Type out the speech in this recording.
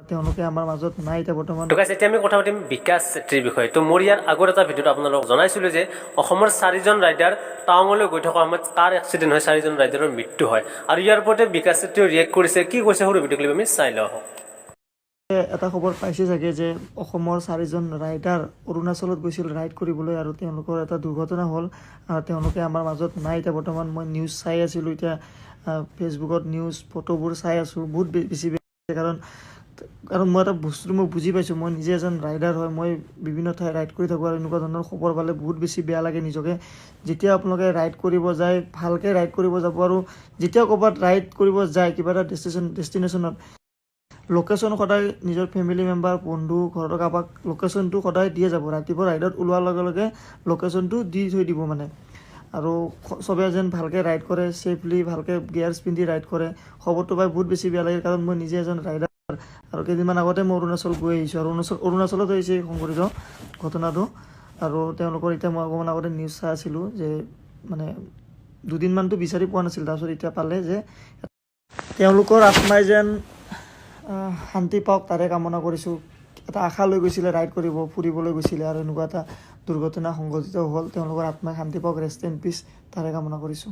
তেওঁলোকে আমাৰ মাজত নাই এতিয়া বৰ্তমান। তো গাইছ এতিয়া আমি কথা পাতিম বিকাশ চেত্ৰীৰ বিষয়ে। তো মোৰ ইয়াৰ আগৰ এটা ভিডিঅ'ত আপোনালোকক জনাইছিলোঁ যে অসমৰ 4জন ৰাইডাৰ টাৱাঙলৈ গৈ থকা সময়ত কাৰ এক্সিডেণ্ট হয়, 4জন ৰাইডাৰৰ মৃত্যু হয়। আৰু ইয়াৰ ওপৰতে বিকাশ চেত্ৰীয়ে ৰিয়েক্ট কৰিছে, কি কৈছে সৰু ভিডিঅ' ক্লিপ আমি চাই লওঁ। এটা খবৰ পাইছে চাগে যে অসমৰ 4জন ৰাইডাৰ অৰুণাচলত গৈছিল ৰাইড কৰিবলৈ আৰু তেওঁলোকৰ এটা দুৰ্ঘটনা হ'ল। তেওঁলোকে আমাৰ মাজত নাই এতিয়া বৰ্তমান। মই নিউজ চাই আছিলোঁ, এতিয়া ফেচবুকত নিউজ ফটোবোৰ চাই আছোঁ। বহুত বেছি বেয়া, কাৰণ মই এটা বস্তু মই বুজি পাইছোঁ। মই নিজে এজন ৰাইডাৰ হয়, মই বিভিন্ন ঠাই ৰাইড কৰি থাকোঁ আৰু এনেকুৱা ধৰণৰ খবৰ পালে বহুত বেছি বেয়া লাগে নিজকে। যেতিয়া আপোনালোকে ৰাইড কৰিব যায়, ভালকৈ ৰাইড কৰিব যাব। আৰু যেতিয়া ক'ৰবাত ৰাইড কৰিব যায় কিবা এটা ডেষ্টিনেশ্যনত, লোকেশ্যন সদায় নিজৰ ফেমিলি মেম্বাৰ, বন্ধু, ঘৰৰ কাৰোবাক লোকেশ্যনটো সদায় দিয়ে যাব। ৰাতিপুৱা ৰাইডত ওলোৱাৰ লগে লগে লোকেশ্যনটো দি থৈ দিব মানে। আৰু চবে যেন ভালকৈ ৰাইড কৰে, ছেফলি ভালকৈ গিয়াৰ্ছ পিন্ধি ৰাইড কৰে। খবৰটো পাই বহুত বেছি বেয়া লাগে, কাৰণ মই নিজে এজন ৰাইডাৰ। আৰু কেইদিনমান আগতে মই অৰুণাচল গৈ আহিছোঁ, আৰু অৰুণাচলত হৈছে সংঘটিত ঘটনাটো। আৰু তেওঁলোকৰ এতিয়া মই অকণমান আগতে নিউজ চাই আছিলোঁ যে মানে দুদিনমানটো বিচাৰি পোৱা নাছিল, তাৰপিছত এতিয়া পালে যে তেওঁলোকৰ আত্মাই যেন শান্তি পাওক, তাৰে কামনা কৰিছোঁ। এটা আশা লৈ গৈছিলে, ৰাইড কৰিব, ফুৰিবলৈ গৈছিলে, আৰু এনেকুৱা এটা দুৰ্ঘটনা সংঘটিত হ'ল। তেওঁলোকৰ আত্মাই শান্তি পাওক, ৰেষ্ট ইন পিচ, তাৰে কামনা কৰিছোঁ।